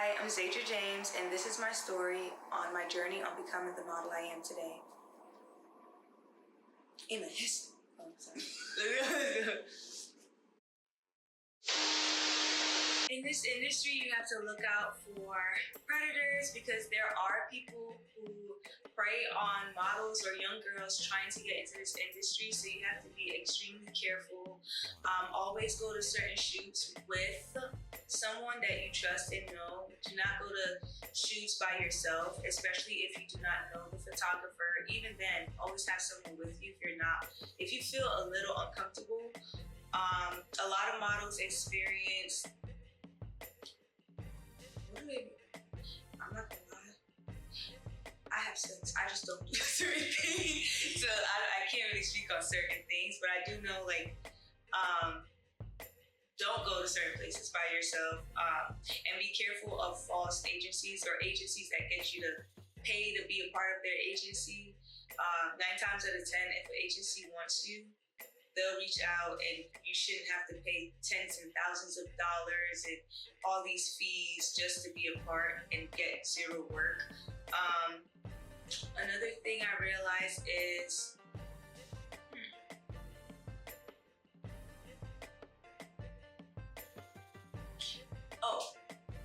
Hi, I'm Zadra James, and this is my story on my journey on becoming the model I am today. In the history. Oh, sorry. In this industry, you have to look out for predators because there are people who prey on models or young girls trying to get into this industry. So you have to be extremely careful. Always go to certain shoots with someone that you trust and know. Do not go to shoots by yourself, especially if you do not know the photographer. Even then, always have someone with you if you feel a little uncomfortable. A lot of models experience, I'm not gonna lie, I have sex, I just don't do certain things. So I can't really speak on certain things, but I do know don't go to certain places by yourself, and be careful of false agencies or agencies that get you to pay to be a part of their agency. 9 times out of 10, if an agency wants you, they'll reach out and you shouldn't have to pay tens and thousands of dollars and all these fees just to be a part and get zero work. Another thing I realized is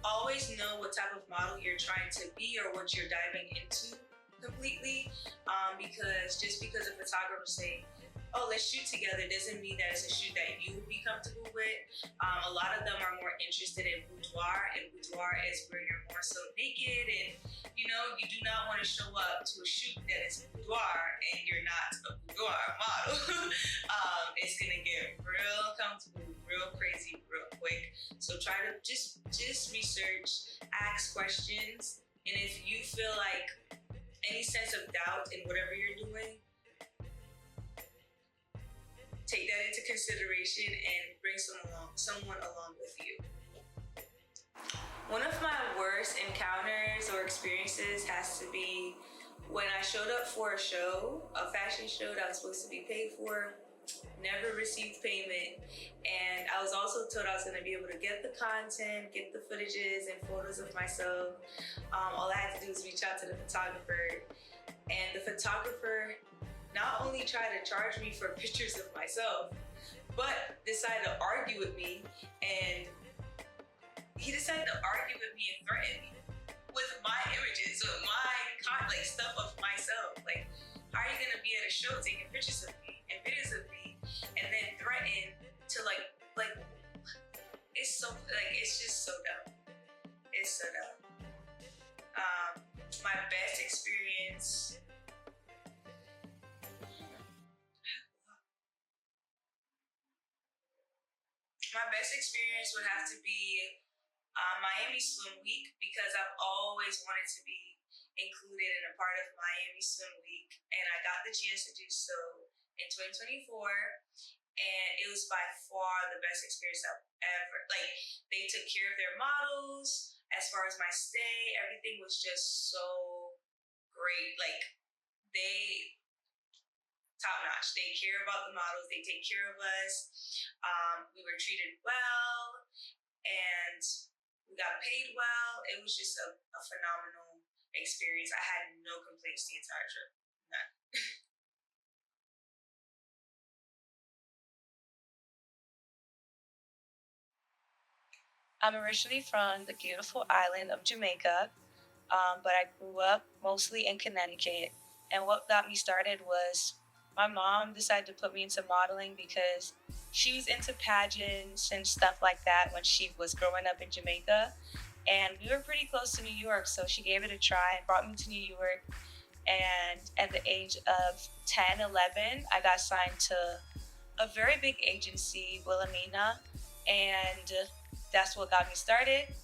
always know what type of model you're trying to be or what you're diving into completely, because just because a photographer say, oh, let's shoot together, doesn't mean that it's a shoot that you would be comfortable with. A lot of them are more interested in boudoir, and boudoir is where you're more so naked, and you do not want to show up to a shoot that is boudoir and you're not a boudoir model. It's gonna get real comfortable, real crazy, real quick. So try to just research, ask questions, and if you feel like any sense of doubt in whatever you're doing, take that into consideration and bring someone along with you. One of my worst encounters or experiences has to be when I showed up for a show, a fashion show that I was supposed to be paid for, never received payment, and I was also told I was going to be able to get the content, get the footages and photos of myself. All I had to do was reach out to the photographer, and the photographer not only tried to charge me for pictures of myself, but decided to argue with me, and he decided to argue with me and threaten me with my images, with my stuff of myself. Like, how are you gonna be at a show taking pictures of me and videos of me, and then threaten to it's so it's just so dumb. It's so dumb. My best experience. My best experience would have to be Miami Swim Week, because I've always wanted to be included in a part of Miami Swim Week, and I got the chance to do so in 2024, and it was by far the best experience I've ever. They took care of their models. As far as my stay, everything was just so great. They top notch. They care about the models. They take care of us. We were treated well, and we got paid well. It was just a phenomenal experience. I had no complaints the entire trip. None. I'm originally from the beautiful island of Jamaica, but I grew up mostly in Connecticut. And what got me started was my mom decided to put me into modeling because she was into pageants and stuff like that when she was growing up in Jamaica. And we were pretty close to New York, so she gave it a try and brought me to New York. And at the age of 10, 11, I got signed to a very big agency, Wilhelmina, and that's what got me started.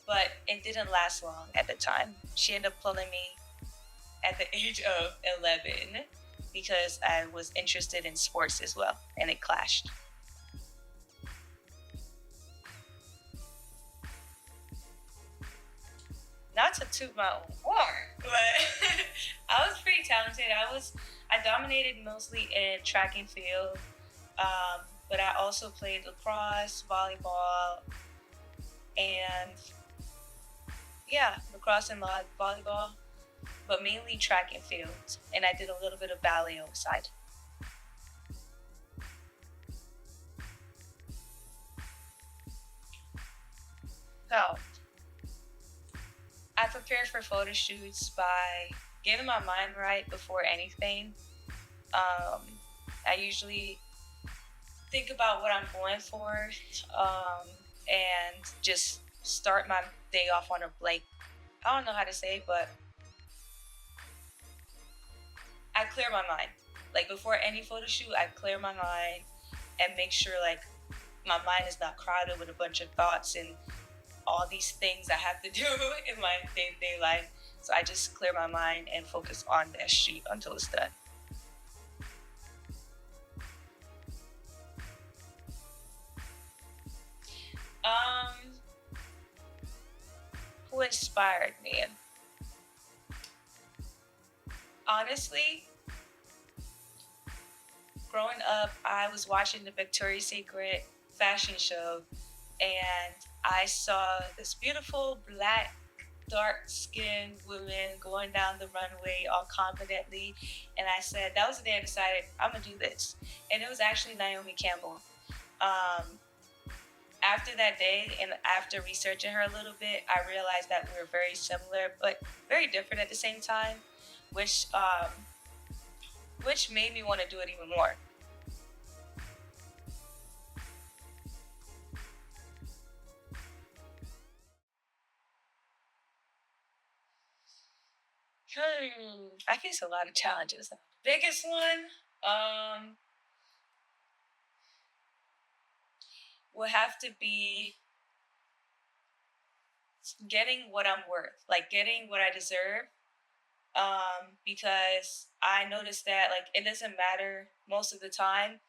But it didn't last long at the time. She ended up pulling me at the age of 11 because I was interested in sports as well, and it clashed. Not to toot my own horn, but I was pretty talented. I dominated mostly in track and field, but I also played lacrosse, volleyball, and Yeah, lacrosse and volleyball, but mainly track and field. And I did a little bit of ballet on the side. So I prepare for photo shoots by getting my mind right before anything. Um, I usually think about what I'm going for, um, and just start my day off on a blank. I don't know how to say it, but I clear my mind. Like before any photo shoot, I clear my mind and make sure like my mind is not crowded with a bunch of thoughts and all these things I have to do in my day-to-day life. So I just clear my mind and focus on that shoot until it's done. Um, who inspired me? Honestly, growing up, I was watching the Victoria's Secret fashion show and I saw this beautiful black, dark skinned woman going down the runway all confidently. And I said, that was the day I decided I'm going to do this. And it was actually Naomi Campbell. Um, After that day and after researching her a little bit, I realized that we were very similar but very different at the same time, which um, which made me want to do it even more. I face a lot of challenges. Biggest one will have to be getting what I'm worth, like getting what I deserve. Because I noticed that like it doesn't matter most of the time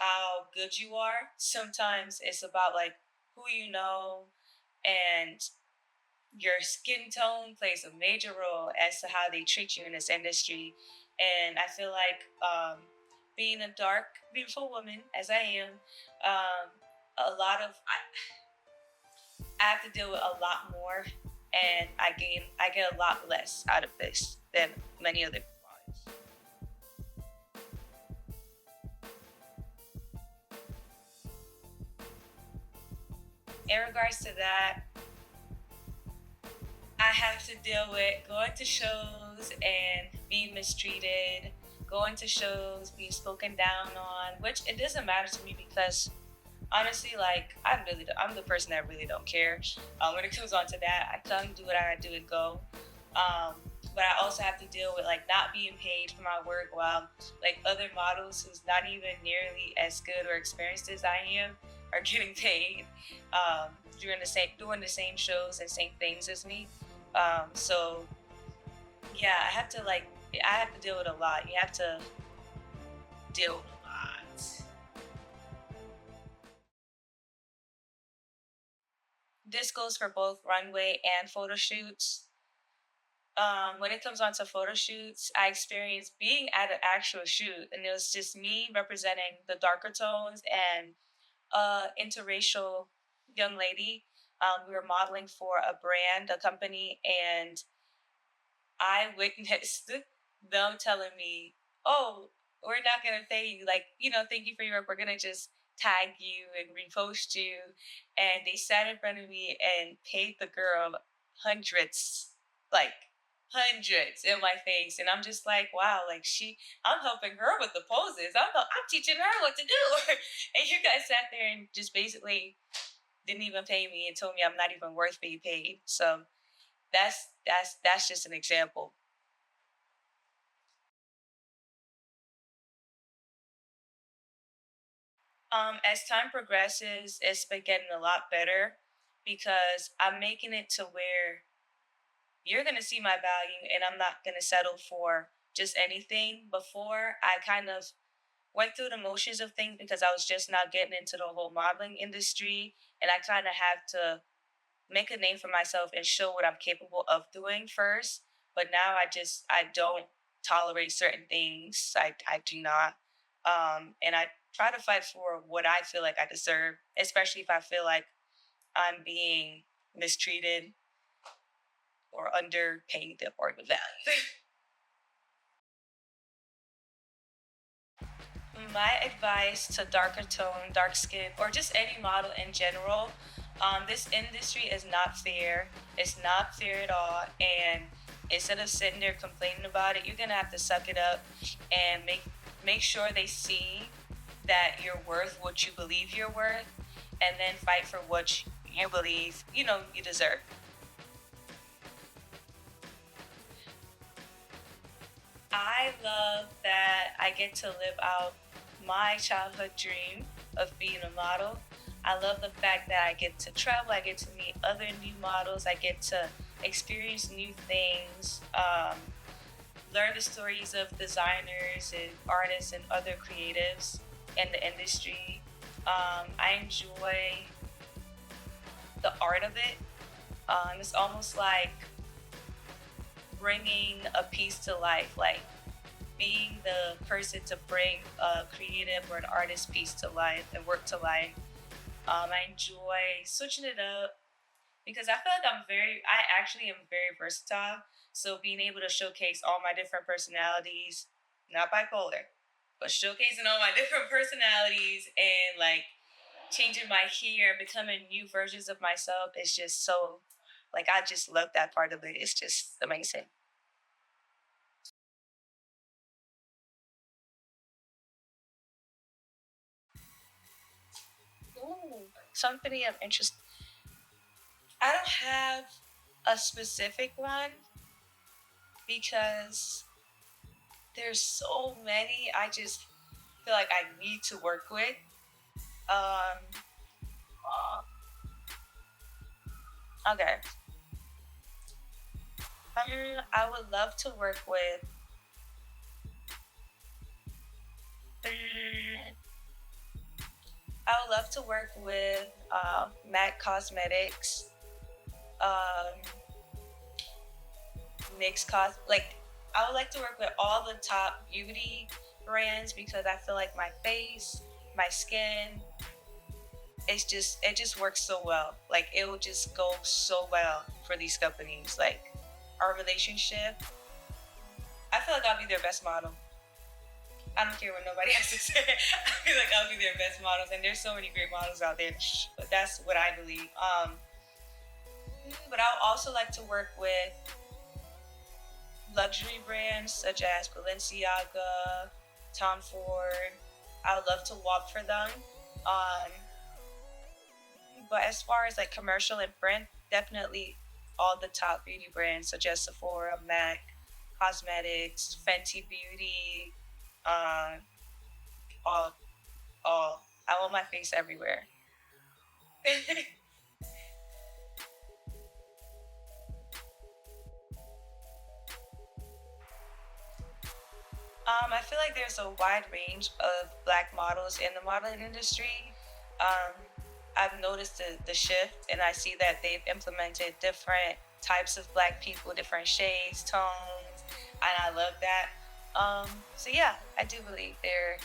how good you are. Sometimes it's about like who you know and your skin tone plays a major role as to how they treat you in this industry. And I feel like being a dark, beautiful woman as I am, um, a lot of I have to deal with a lot more, and I get a lot less out of this than many other people. In regards to that, I have to deal with going to shows and being mistreated, going to shows, being spoken down on, which it doesn't matter to me because honestly, like I'm the person that really don't care. When it comes on to that, I come do what I gotta do and go. Um, but I also have to deal with like not being paid for my work while like other models who's not even nearly as good or experienced as I am are getting paid doing the same shows and same things as me. So yeah, I have to deal with a lot. You have to deal with a lot. This goes for both runway and photo shoots. When it comes on to photo shoots, I experienced being at an actual shoot, and it was just me representing the darker tones and interracial young lady. We were modeling for a brand, a company, and I witnessed them telling me, "Oh, we're not gonna pay you. Like, thank you for your work. We're gonna just tag you and repost you." And they sat in front of me and paid the girl hundreds, like hundreds in my face, and I'm just like, wow, like I'm helping her with the poses. I'm teaching her what to do, and you guys sat there and just basically didn't even pay me and told me I'm not even worth being paid. So that's just an example. As time progresses, it's been getting a lot better because I'm making it to where you're going to see my value and I'm not going to settle for just anything. Before, I kind of went through the motions of things because I was just not getting into the whole modeling industry. And I kind of have to make a name for myself and show what I'm capable of doing first. But now I don't tolerate certain things. I do not. And I try to fight for what I feel like I deserve, especially if I feel like I'm being mistreated. or underpaying them or the value. My advice to darker tone, dark skin, or just any model in general, this industry is not fair. It's not fair at all. And instead of sitting there complaining about it, you're gonna have to suck it up and make sure they see that you're worth what you believe you're worth, and then fight for what you believe you deserve. I love that I get to live out my childhood dream of being a model. I love the fact that I get to travel, I get to meet other new models, I get to experience new things, learn the stories of designers and artists and other creatives in the industry. I enjoy the art of it. It's almost like bringing a piece to life, like being the person to bring a creative or an artist piece to life and work to life. I enjoy switching it up because I feel like I actually am very versatile. So being able to showcase all my different personalities, not bipolar, but showcasing all my different personalities and like changing my hair, becoming new versions of myself is just so, like, I just love that part of it. It's just amazing. Ooh, something of interest. I don't have a specific one because there's so many I just feel like I need to work with. Um, okay. I would love to work with. I would love to work with MAC Cosmetics, um, NYX like I would like to work with all the top beauty brands because I feel like my face, my skin, it just works so well. Like it will just go so well for these companies. Like our relationship, I feel like I'll be their best model. I don't care what nobody has to say. I feel like I'll be their best models, and there's so many great models out there. But that's what I believe. But I would also like to work with luxury brands such as Balenciaga, Tom Ford. I would love to walk for them. Um, but as far as like commercial and brand, definitely all the top beauty brands such as Sephora, MAC, Cosmetics, Fenty Beauty, uh, all, all. I want my face everywhere. I feel like there's a wide range of black models in the modeling industry. Um, I've noticed the shift, and I see that they've implemented different types of black people, different shades, tones, and I love that. So yeah, I do believe they're,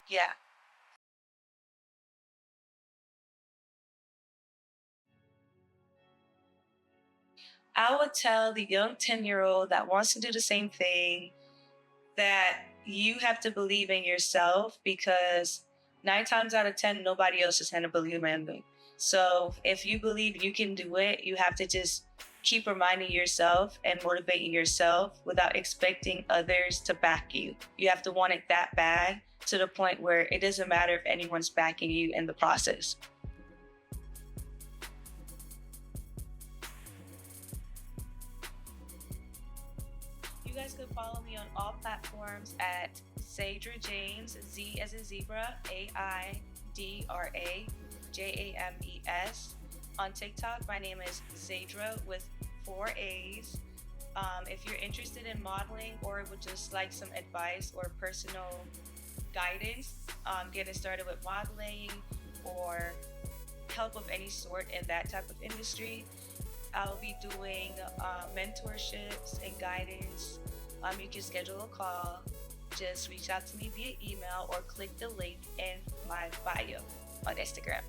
yeah. I would tell the young 10-year-old that wants to do the same thing that you have to believe in yourself because 9 times out of 10, nobody else is going to believe in you. So if you believe you can do it, you have to just keep reminding yourself and motivating yourself without expecting others to back you. You have to want it that bad to the point where it doesn't matter if anyone's backing you in the process. You guys can follow me on all platforms at Sadra James, Z as in zebra, AIDRAJAMES. On TikTok, my name is Zadra with 4 A's. If you're interested in modeling or would just like some advice or personal guidance, getting started with modeling or help of any sort in that type of industry, I'll be doing mentorships and guidance. You can schedule a call. Just reach out to me via email or click the link in my bio on Instagram.